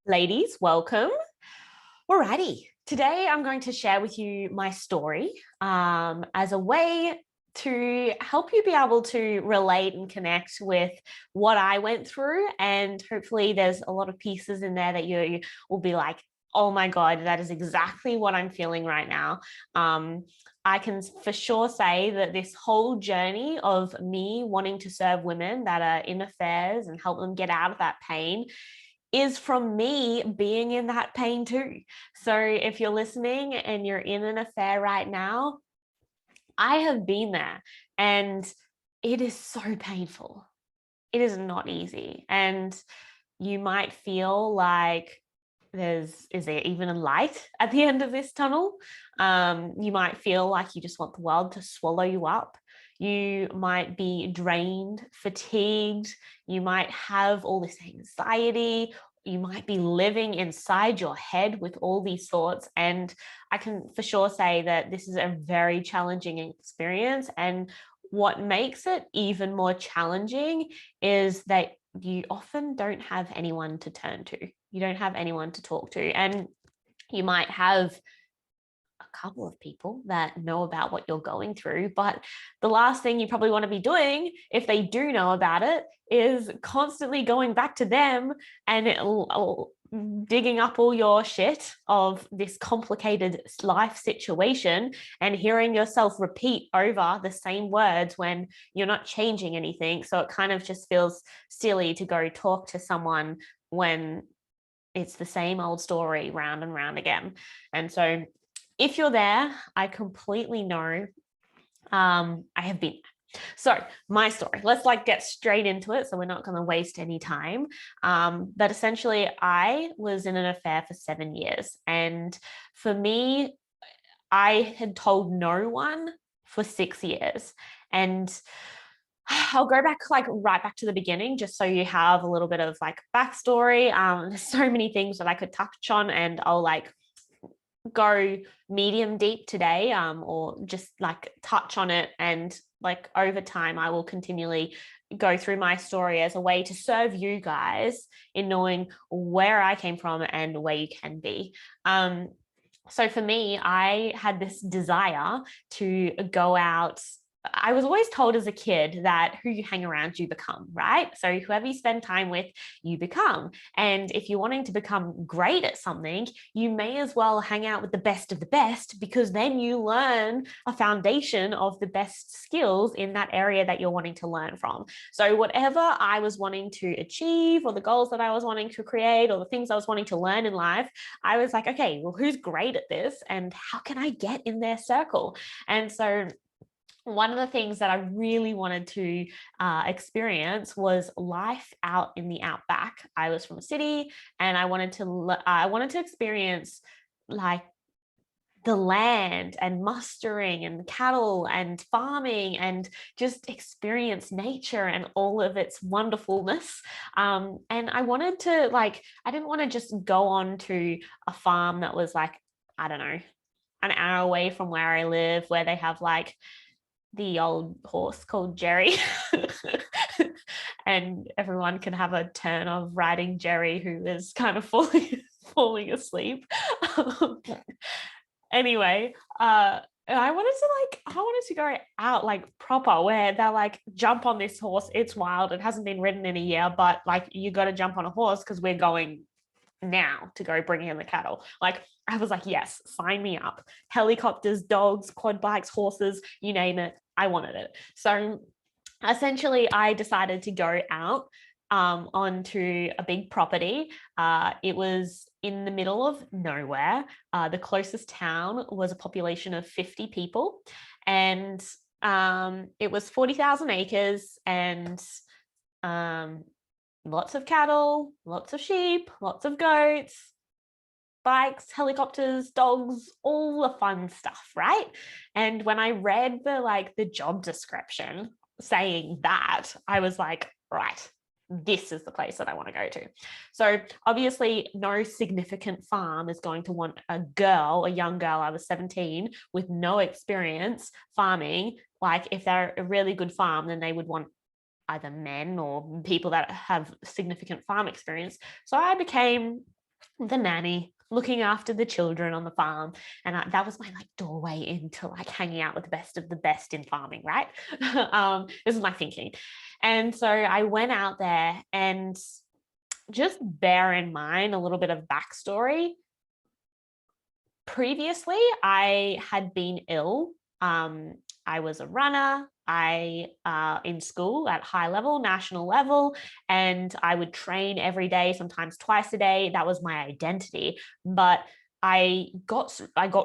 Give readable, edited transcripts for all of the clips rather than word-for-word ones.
Ladies, welcome. Alrighty, today I'm going to share with you my story as a way to help you be able to relate and connect with what I went through. And hopefully there's a lot of pieces in there that you will be like, oh my God, that is exactly what I'm feeling right now. I can for sure say that this whole journey of me wanting to serve women that are in affairs and help them get out of that pain is from me being in that pain too. So if you're listening and you're in an affair right now, I have been there and it is so painful. It is not easy. And you might feel like is there even a light at the end of this tunnel? You might feel like you just want the world to swallow you up. You might be drained, fatigued. You might have all this anxiety. You might be living inside your head with all these thoughts. And I can for sure say that this is a very challenging experience. And what makes it even more challenging is that you often don't have anyone to turn to. You don't have anyone to talk to. And you might have a couple of people that know about what you're going through, but the last thing you probably want to be doing if they do know about it is constantly going back to them and digging up all your shit of this complicated life situation and hearing yourself repeat over the same words when you're not changing anything. So it kind of just feels silly to go talk to someone when it's the same old story round and round again. And so if you're there, I completely know. I have been. So my story, let's get straight into it. So we're not going to waste any time. But essentially I was in an affair for 7 years. And for me, I had told no one for 6 years. And I'll go back right back to the beginning, just so you have a little bit of backstory. There's so many things that I could touch on, and I'll go medium deep today, or just touch on it, and over time I will continually go through my story as a way to serve you guys in knowing where I came from and where you can be. So for me, I had this desire to go out. I was always told as a kid that who you hang around, you become, right? So whoever you spend time with, you become. And if you're wanting to become great at something, you may as well hang out with the best of the best, because then you learn a foundation of the best skills in that area that you're wanting to learn from. So whatever I was wanting to achieve, or the goals that I was wanting to create, or the things I was wanting to learn in life, I was like, okay, well, who's great at this and how can I get in their circle? And so one of the things that I really wanted to experience was life out in the outback. I was from a city, and I wanted to experience the land and mustering and cattle and farming, and just experience nature and all of its wonderfulness. And I wanted to I didn't want to just go on to a farm that was I don't know, an hour away from where I live, where they have the old horse called Jerry. And everyone can have a turn of riding Jerry, who is kind of falling asleep. Anyway, I wanted to go out proper, where they're jump on this horse. It's wild. It hasn't been ridden in a year, but you got to jump on a horse because we're going now to go bring in the cattle. I was like, yes, sign me up. Helicopters, dogs, quad bikes, horses, you name it, I wanted it. So essentially I decided to go out onto a big property. It was in the middle of nowhere. The closest town was a population of 50 people, and it was 40,000 acres, and lots of cattle, lots of sheep, lots of goats, bikes, helicopters, dogs, all the fun stuff, right? And when I read the job description saying that, I was like, right, this is the place that I want to go to. So obviously no significant farm is going to want a young girl, I was 17, with no experience farming. If they're a really good farm, then they would want either men or people that have significant farm experience. So I became the nanny, looking after the children on the farm. And that was my like doorway into like hanging out with the best of the best in farming, right? This is my thinking. And so I went out there, and just bear in mind a little bit of backstory. Previously, I had been ill. I was a runner. I in school at high level, national level, and I would train every day, sometimes twice a day. That was my identity. But I got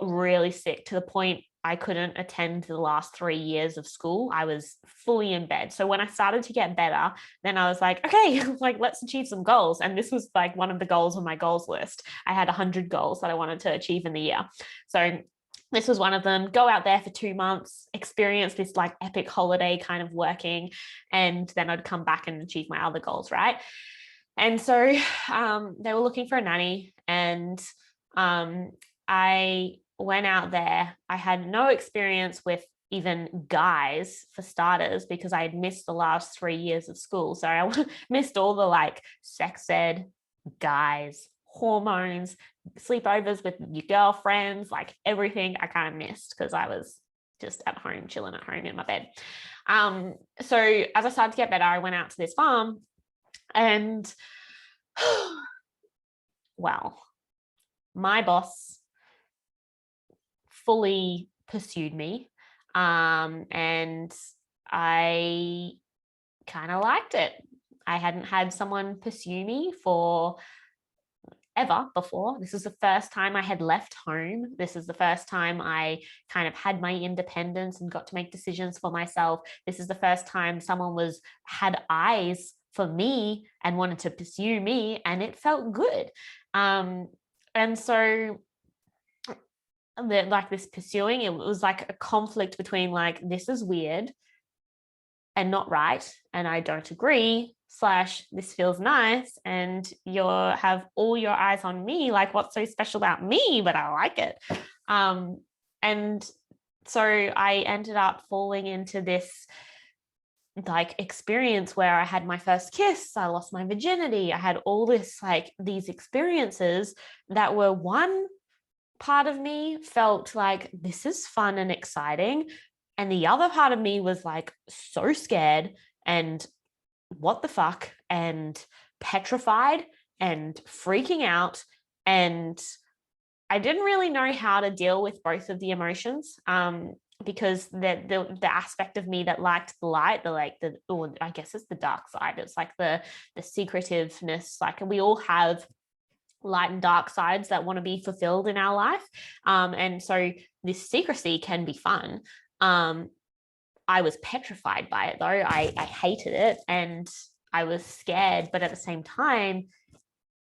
really sick to the point I couldn't attend the last 3 years of school. I was fully in bed. So when I started to get better, then I was like, okay, like let's achieve some goals. And this was like one of the goals on my goals list. I had 100 goals that I wanted to achieve in the year. So this was one of them. Go out there for 2 months, experience this like epic holiday kind of working, and then I'd come back and achieve my other goals, right? And so they were looking for a nanny, and I went out there. I had no experience with even guys for starters, because I had missed the last 3 years of school. So I missed all the like sex ed, guys, hormones, sleepovers with your girlfriends, like everything I kind of missed because I was just at home, chilling at home in my bed. So as I started to get better, I went out to this farm, and well, my boss fully pursued me, and I kind of liked it. I hadn't had someone pursue me for ever before. This was the first time I had left home. This is the first time I kind of had my independence and got to make decisions for myself. This is the first time someone had eyes for me and wanted to pursue me, and it felt good. And so like this pursuing, it was like a conflict between like, this is weird and not right, and I don't agree, slash this feels nice and you have all your eyes on me, like what's so special about me, but I like it. And so I ended up falling into this like experience where I had my first kiss, I lost my virginity, I had all this like these experiences that were, one part of me felt like this is fun and exciting, and the other part of me was like so scared and what the fuck and petrified and freaking out. And I didn't really know how to deal with both of the emotions, because the aspect of me that liked the light, or I guess it's the dark side, it's like the secretiveness, like we all have light and dark sides that want to be fulfilled in our life, and so this secrecy can be fun. I was petrified by it though. I hated it and I was scared, but at the same time,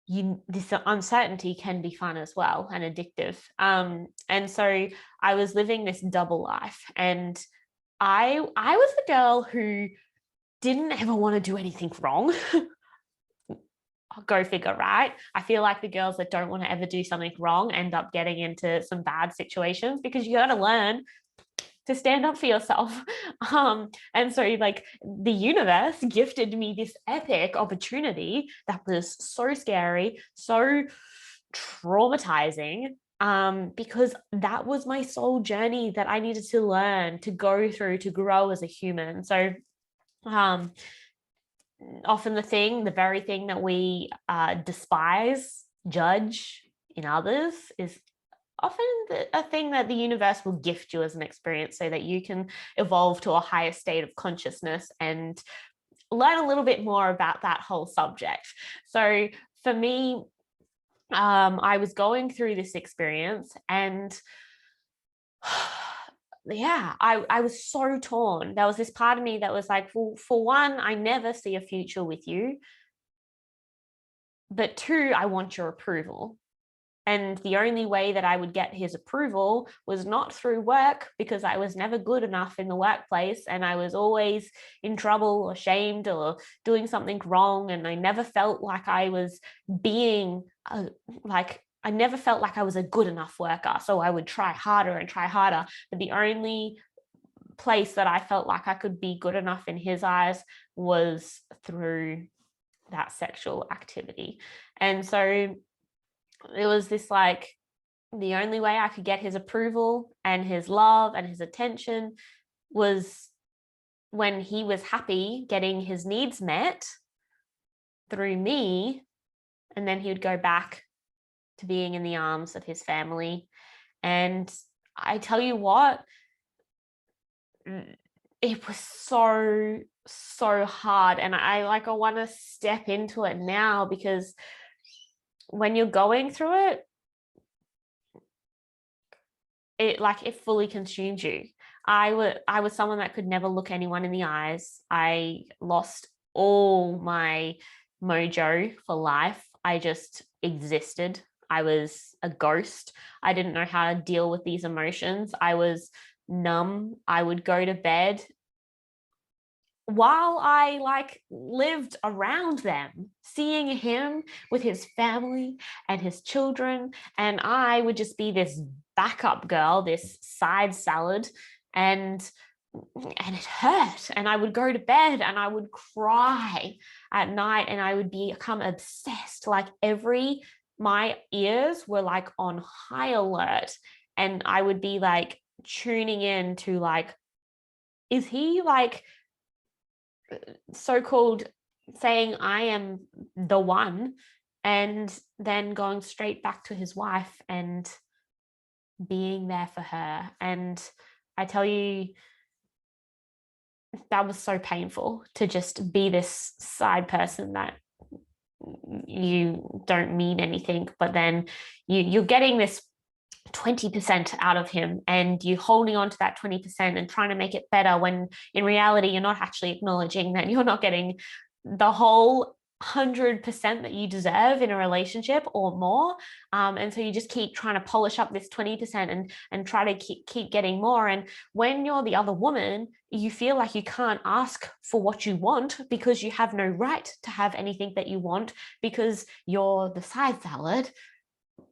this uncertainty can be fun as well and addictive. And so I was living this double life, and I was the girl who didn't ever want to do anything wrong. Go figure, right? I feel like the girls that don't want to ever do something wrong end up getting into some bad situations, because you got to learn to stand up for yourself. And so like the universe gifted me this epic opportunity that was so scary, so traumatizing, because that was my soul journey that I needed to learn, to go through, to grow as a human. So often the very thing that we despise, judge in others is often a thing that the universe will gift you as an experience, so that you can evolve to a higher state of consciousness and learn a little bit more about that whole subject. So for me, I was going through this experience, and yeah, I was so torn. There was this part of me that was like, well, for one, I never see a future with you. But two, I want your approval. And the only way that I would get his approval was not through work, because I was never good enough in the workplace, and I was always in trouble or shamed or doing something wrong. And I never felt like I was being I never felt like I was a good enough worker. So I would try harder and try harder. But the only place that I felt like I could be good enough in his eyes was through that sexual activity. And so it was this like, the only way I could get his approval and his love and his attention was when he was happy getting his needs met through me. And then he would go back to being in the arms of his family. And I tell you what, it was so hard. And I want to step into it now, because when you're going through it, it fully consumed you. I was someone that could never look anyone in the eyes. I lost all my mojo for life. I just existed. I was a ghost. I didn't know how to deal with these emotions. I was numb. I would go to bed while I like lived around them, seeing him with his family and his children, and I would just be this backup girl, this side salad, and it hurt. And I would go to bed and I would cry at night, and I would become obsessed. Like my ears were like on high alert, and I would be like tuning in to like, is he like so-called saying I am the one, and then going straight back to his wife and being there for her. And I tell you, that was so painful, to just be this side person that you don't mean anything, but then you're getting this 20% out of him, and you holding on to that 20% and trying to make it better, when in reality you're not actually acknowledging that you're not getting the whole 100% that you deserve in a relationship or more. And so you just keep trying to polish up this 20% and try to keep getting more. And when you're the other woman, you feel like you can't ask for what you want, because you have no right to have anything that you want, because you're the side salad,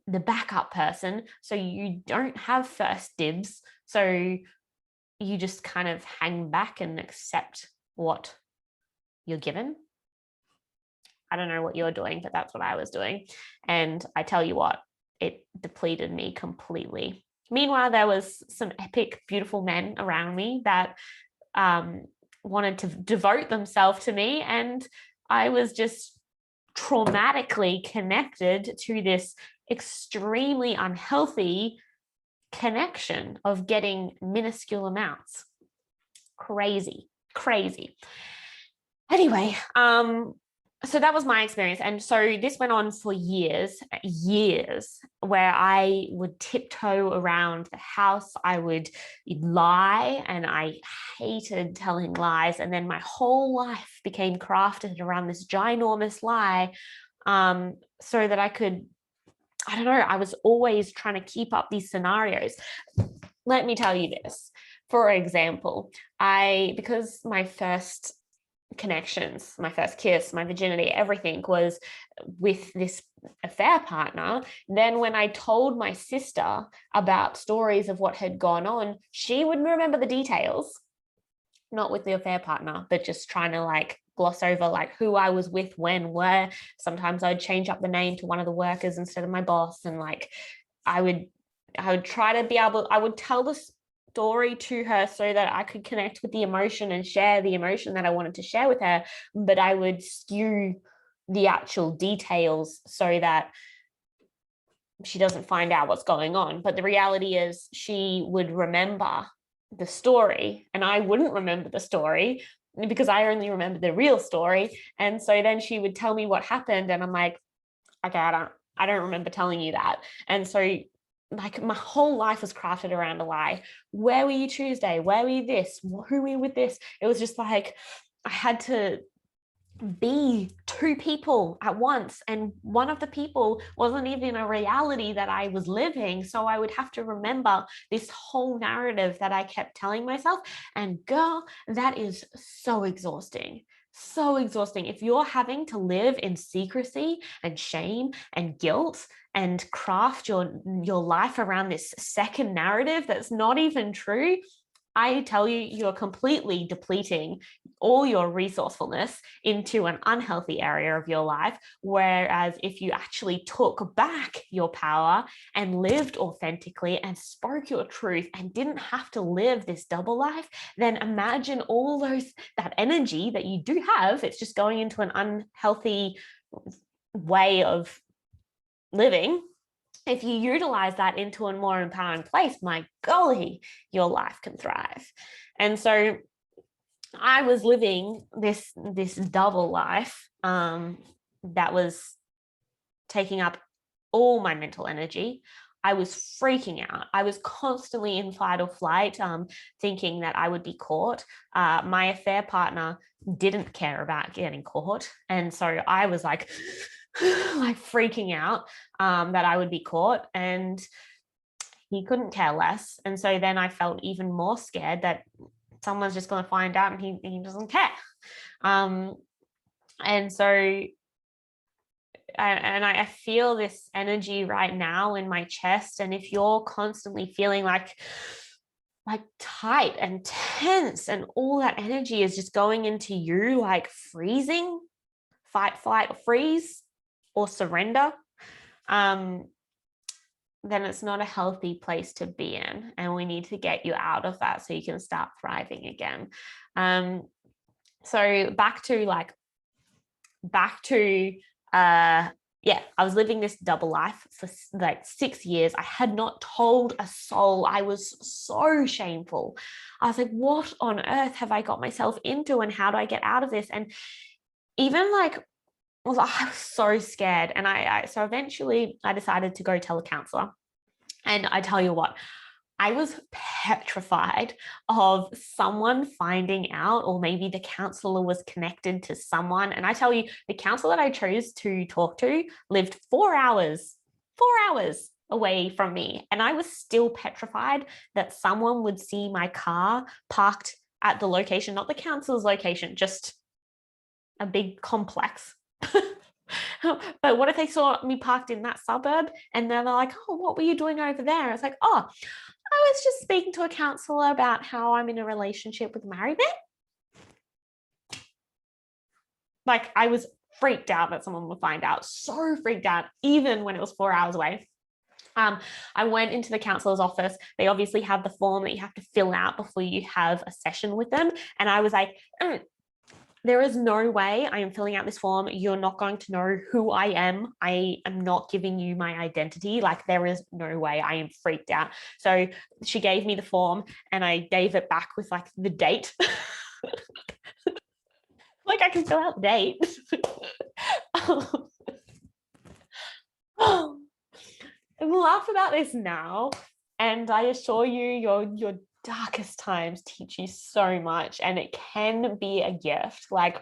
the backup person, so you don't have first dibs. So you just kind of hang back and accept what you're given. I don't know what you're doing, but that's what I was doing. And I tell you what, it depleted me completely. Meanwhile, there was some epic, beautiful men around me that wanted to devote themselves to me, and I was just traumatically connected to this extremely unhealthy connection of getting minuscule amounts. Crazy. Anyway, so that was my experience. And so this went on for years, where I would tiptoe around the house. I would lie, and I hated telling lies. And then my whole life became crafted around this ginormous lie, so that I could, I don't know, I was always trying to keep up these scenarios. Let me tell you this. For example, because my first connections, my first kiss, my virginity, everything was with this affair partner. Then when I told my sister about stories of what had gone on, she would remember the details, not with the affair partner, but just trying to like gloss over like who I was with, when, where. Sometimes I'd change up the name to one of the workers instead of my boss. And like, I would try to be able, I would tell the story to her so that I could connect with the emotion and share the emotion that I wanted to share with her. But I would skew the actual details so that she doesn't find out what's going on. But the reality is she would remember the story, and I wouldn't remember the story, because I only remember the real story. And so then she would tell me what happened, and I'm like, okay, I don't remember telling you that. And so like my whole life was crafted around a lie. Where were you Tuesday? Where were you this? Who were you with this? It was just like I had to be two people at once, and one of the people wasn't even a reality that I was living. So I would have to remember this whole narrative that I kept telling myself. And girl, that is so exhausting. If you're having to live in secrecy and shame and guilt and craft your life around this second narrative that's not even true, I tell you, you're completely depleting all your resourcefulness into an unhealthy area of your life. Whereas if you actually took back your power and lived authentically and spoke your truth and didn't have to live this double life, then imagine all that energy that you do have, it's just going into an unhealthy way of living. If you utilize that into a more empowering place, my golly, your life can thrive. And so I was living this double life that was taking up all my mental energy. I was freaking out. I was constantly in fight or flight, thinking that I would be caught. My affair partner didn't care about getting caught. And so I was like freaking out that I would be caught, and he couldn't care less. And so then I felt even more scared that someone's just going to find out and he doesn't care. And so I feel this energy right now in my chest. And if you're constantly feeling like tight and tense and all that energy is just going into you, like freezing, fight, flight, or freeze, or surrender, then it's not a healthy place to be in. And we need to get you out of that so you can start thriving again. So back to I was living this double life for like 6 years. I had not told a soul. I was so shameful. I was like, what on earth have I got myself into, and how do I get out of this? And even I was so scared. And so eventually I decided to go tell a counselor. And I tell you what, I was petrified of someone finding out, or maybe the counselor was connected to someone. And I tell you, the counselor that I chose to talk to lived 4 hours away from me. And I was still petrified that someone would see my car parked at the location, not the counselor's location, just a big complex. But what if they saw me parked in that suburb and they're like, oh, what were you doing over there? It's like, oh, I was just speaking to a counselor about how I'm in a relationship with a married man. Like, I was freaked out that someone would find out, so freaked out, even when it was 4 hours away. I went into the counselor's office. They obviously have the form that you have to fill out before you have a session with them. And I was like, there is no way I am filling out this form. You're not going to know who I am. I am not giving you my identity. Like, there is no way. I am freaked out. So she gave me the form and I gave it back with like the date. Like, I can fill out the date. I laugh about this now. And I assure you, your darkest times teach you so much, and it can be a gift. Like,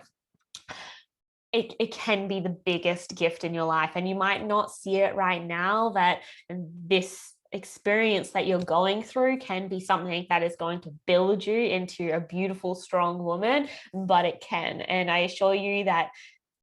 it can be the biggest gift in your life, and you might not see it right now, that this experience that you're going through can be something that is going to build you into a beautiful, strong woman, but it can. And I assure you that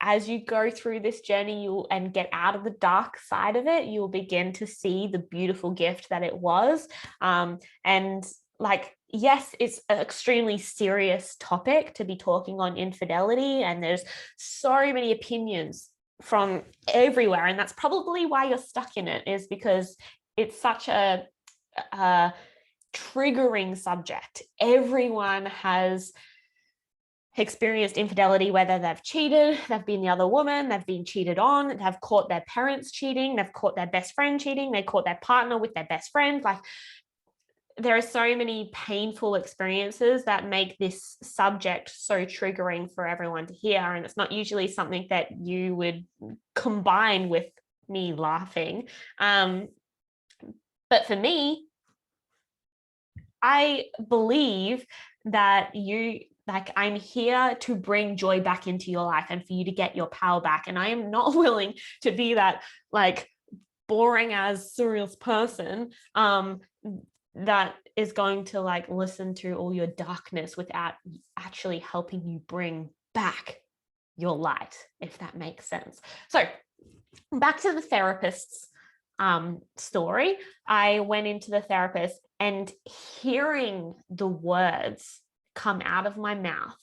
as you go through this journey and get out of the dark side of it, you'll begin to see the beautiful gift that it was. And like, yes, it's an extremely serious topic to be talking on infidelity, and there's so many opinions from everywhere. And that's probably why you're stuck in it, is because it's such a triggering subject. Everyone has experienced infidelity, whether they've cheated, they've been the other woman, they've been cheated on, they've caught their parents cheating, they've caught their best friend cheating, they caught their partner with their best friend. Like, there are so many painful experiences that make this subject so triggering for everyone to hear. And it's not usually something that you would combine with me laughing. But for me, I believe that I'm here to bring joy back into your life and for you to get your power back. And I am not willing to be that like boring as serious person that is going to like listen to all your darkness without actually helping you bring back your light, if that makes sense. So back to the therapist's story. I went into the therapist and hearing the words come out of my mouth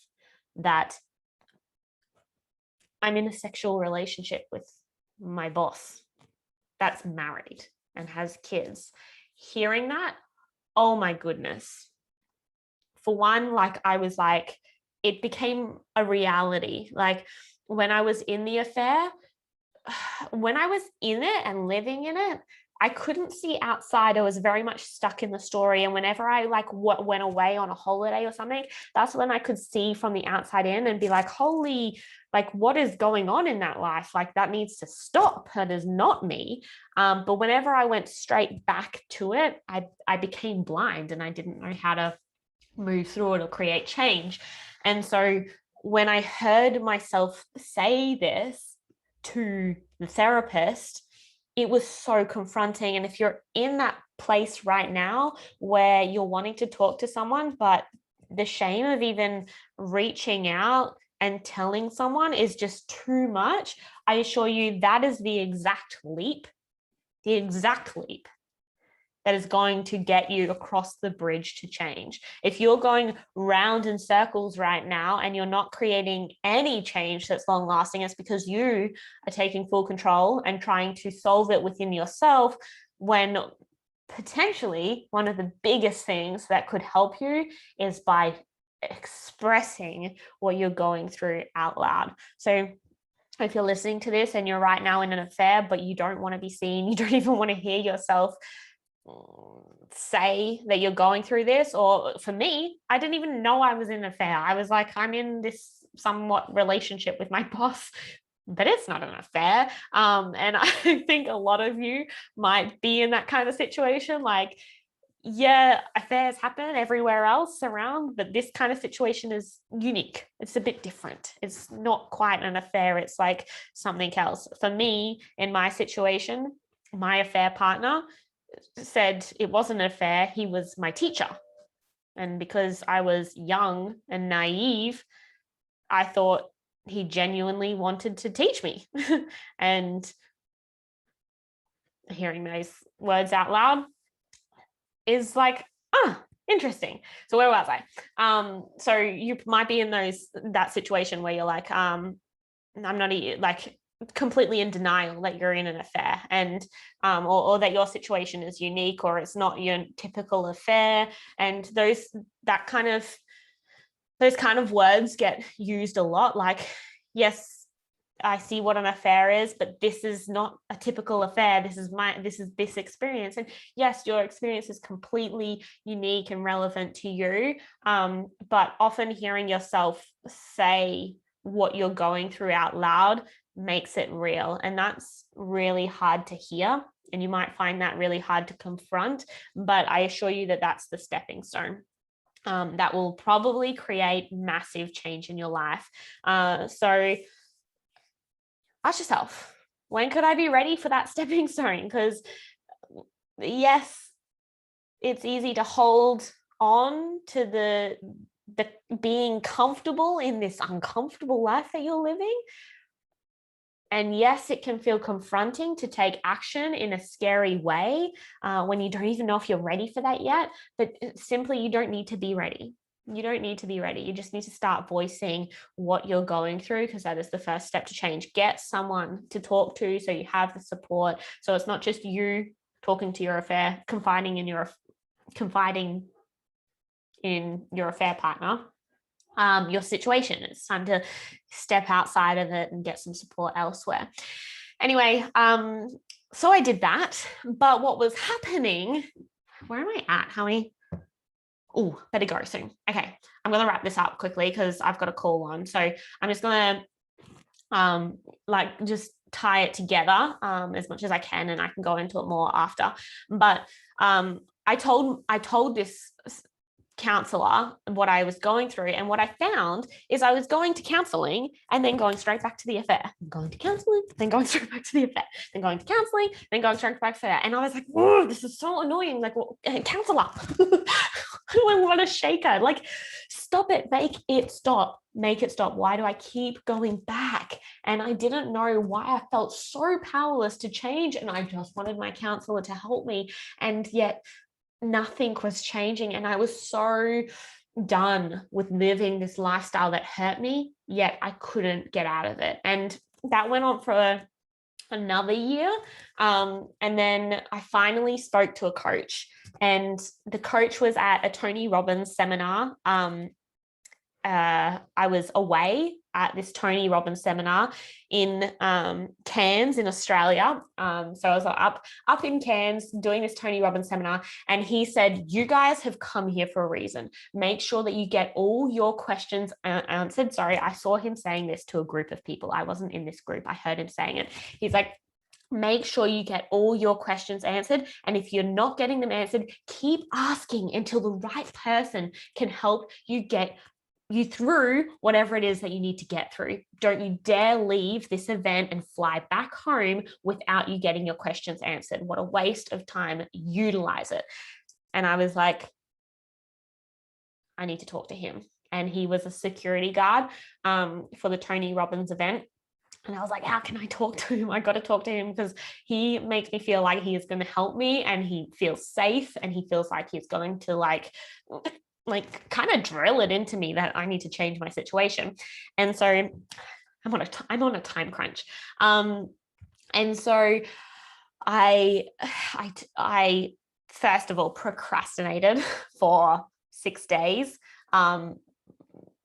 that I'm in a sexual relationship with my boss that's married and has kids. Hearing that, oh my goodness. For one, like I was like, it became a reality. Like when I was in the affair, when I was in it and living in it, I couldn't see outside. I was very much stuck in the story. And whenever I like went away on a holiday or something, that's when I could see from the outside in and be like, holy, like what is going on in that life? Like that needs to stop. That is not me. But whenever I went straight back to it, I became blind and I didn't know how to move through it or create change. And so when I heard myself say this to the therapist, it was so confronting. And if you're in that place right now where you're wanting to talk to someone, but the shame of even reaching out and telling someone is just too much, I assure you that is the exact leap that is going to get you across the bridge to change. If you're going round in circles right now and you're not creating any change that's long lasting, it's because you are taking full control and trying to solve it within yourself, when potentially one of the biggest things that could help you is by expressing what you're going through out loud. So if you're listening to this and you're right now in an affair, but you don't want to be seen, you don't even want to hear yourself say that you're going through this, or for me, I didn't even know I was in an affair. I was like, I'm in this somewhat relationship with my boss, but it's not an affair. And I think a lot of you might be in that kind of situation. Like, yeah, affairs happen everywhere else around, but this kind of situation is unique. It's a bit different. It's not quite an affair. It's like something else. For me, in my situation, my affair partner said it wasn't an affair. He was my teacher. And because I was young and naive, I thought he genuinely wanted to teach me. And hearing those words out loud is like, interesting. So where was I? So you might be in that situation where you're like, I'm not like completely in denial that you're in an affair, and or that your situation is unique or it's not your typical affair. And those kind of words get used a lot. Like, yes, I see what an affair is, but this is not a typical affair. This is this experience. And yes, your experience is completely unique and relevant to you. But often hearing yourself say what you're going through out loud makes it real. And that's really hard to hear. And you might find that really hard to confront, but I assure you that that's the stepping stone. That will probably create massive change in your life. So ask yourself, when could I be ready for that stepping stone? Because yes, it's easy to hold on to the being comfortable in this uncomfortable life that you're living. And yes, it can feel confronting to take action in a scary way when you don't even know if you're ready for that yet. But simply, you don't need to be ready. You don't need to be ready. You just need to start voicing what you're going through, because that is the first step to change. Get someone to talk to so you have the support. So it's not just you talking to your affair, confiding in your affair partner. Your situation. It's time to step outside of it and get some support elsewhere. Anyway, so I did that. But what was happening, where am I at? How many? Oh, better go soon. Okay, I'm going to wrap this up quickly because I've got a call on. So I'm just going to just tie it together as much as I can, and I can go into it more after. But I told this counselor what I was going through, and what I found is I was going to counseling and then going straight back to the affair, going to counseling, then going straight back to the affair, then going to counseling, then going straight back to the affair. And I was like, whoa, this is so annoying. Like, counselor, I want to shake her. Like, stop it, make it stop. Why do I keep going back? And I didn't know why I felt so powerless to change, and I just wanted my counselor to help me. And yet nothing was changing. And I was so done with living this lifestyle that hurt me, yet I couldn't get out of it. And that went on for another year. And then I finally spoke to a coach, and the coach was at a Tony Robbins seminar. I was away at this Tony Robbins seminar in Cairns in Australia. So I was up in Cairns doing this Tony Robbins seminar, and he said, "You guys have come here for a reason. Make sure that you get all your questions answered." Sorry, I saw him saying this to a group of people. I wasn't in this group. I heard him saying it. He's like, make sure you get all your questions answered. And if you're not getting them answered, keep asking until the right person can help you get you through whatever it is that you need to get through. Don't you dare leave this event and fly back home without you getting your questions answered. What a waste of time. Utilize it. And I was like, I need to talk to him. And he was a security guard for the Tony Robbins event. And I was like, how can I talk to him? I got to talk to him because he makes me feel like he is going to help me, and he feels safe, and he feels like he's going to like kind of drill it into me that I need to change my situation. And so I'm on a time crunch. And so I first of all procrastinated for 6 days,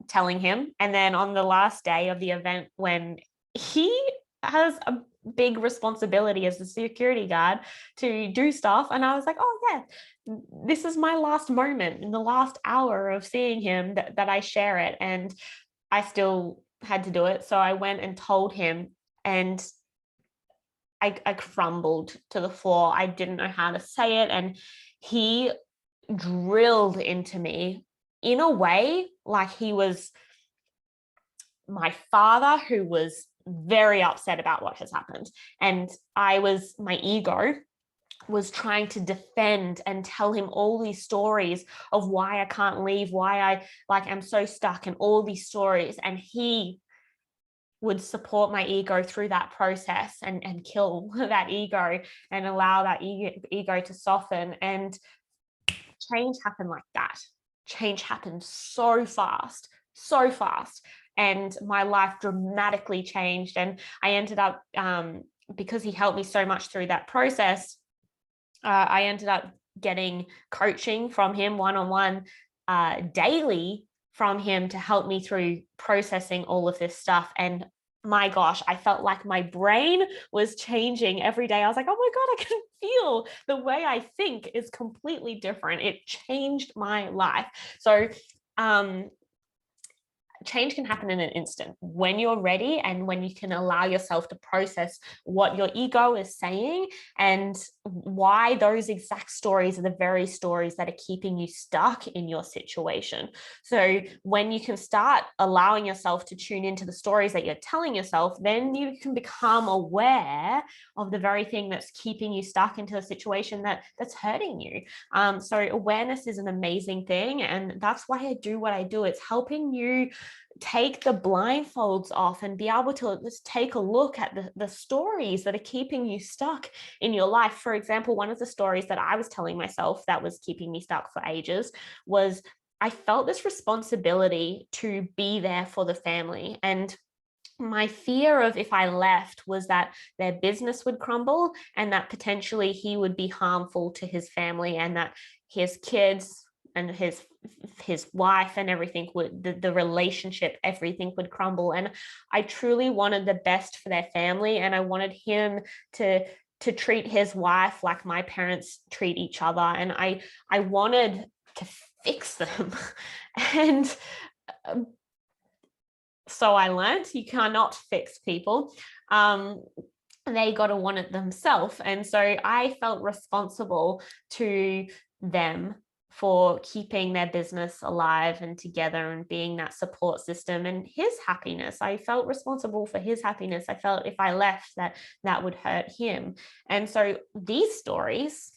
telling him. And then on the last day of the event, when he has a big responsibility as a security guard to do stuff, and I was like, oh yeah, this is my last moment in the last hour of seeing him that I share it. And I still had to do it. So I went and told him, and I crumbled to the floor. I didn't know how to say it. And he drilled into me in a way like he was my father, who was very upset about what has happened. And my ego was trying to defend and tell him all these stories of why I can't leave, why I'm so stuck, and all these stories. And he would support my ego through that process and kill that ego and allow that ego to soften. And change happened like that. Change happened so fast. And my life dramatically changed. And I ended up, because he helped me so much through that process, I ended up getting coaching from him one-on-one daily from him to help me through processing all of this stuff. And my gosh, I felt like my brain was changing every day. I was like, oh my God, I can feel the way I think is completely different. It changed my life. So, change can happen in an instant when you're ready, and when you can allow yourself to process what your ego is saying and why those exact stories are the very stories that are keeping you stuck in your situation. So when you can start allowing yourself to tune into the stories that you're telling yourself, then you can become aware of the very thing that's keeping you stuck into a situation that's hurting you. So awareness is an amazing thing, and that's why I do what I do. It's helping you take the blindfolds off and be able to just take a look at the stories that are keeping you stuck in your life. For example, one of the stories that I was telling myself that was keeping me stuck for ages was I felt this responsibility to be there for the family. And my fear of if I left was that their business would crumble, and that potentially he would be harmful to his family, and that his kids and his wife and everything the relationship, everything would crumble. And I truly wanted the best for their family, and I wanted him to treat his wife like my parents treat each other, and I wanted to fix them. And so I learned you cannot fix people. They got to want it themselves. And so I felt responsible to them for keeping their business alive and together and being that support system, and his happiness. I felt responsible for his happiness. I felt if I left that would hurt him. And so these stories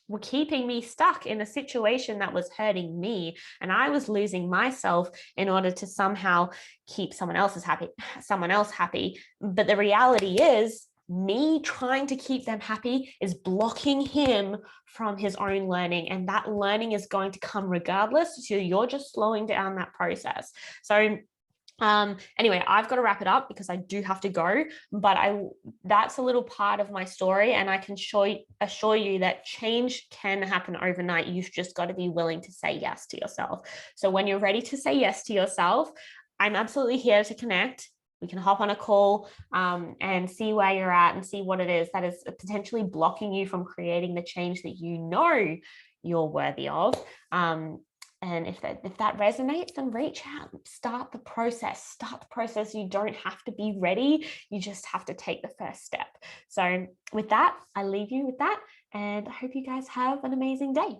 were keeping me stuck in a situation that was hurting me, and I was losing myself in order to somehow keep someone else happy. But the reality is me trying to keep them happy is blocking him from his own learning. And that learning is going to come regardless. So you're just slowing down that process. So anyway, I've got to wrap it up because I do have to go, but that's a little part of my story, and I can assure you that change can happen overnight. You've just got to be willing to say yes to yourself. So when you're ready to say yes to yourself, I'm absolutely here to connect. We can hop on a call and see where you're at and see what it is that is potentially blocking you from creating the change that you know you're worthy of. And if that resonates, then reach out, start the process. You don't have to be ready. You just have to take the first step. So with that, I leave you with that, and I hope you guys have an amazing day.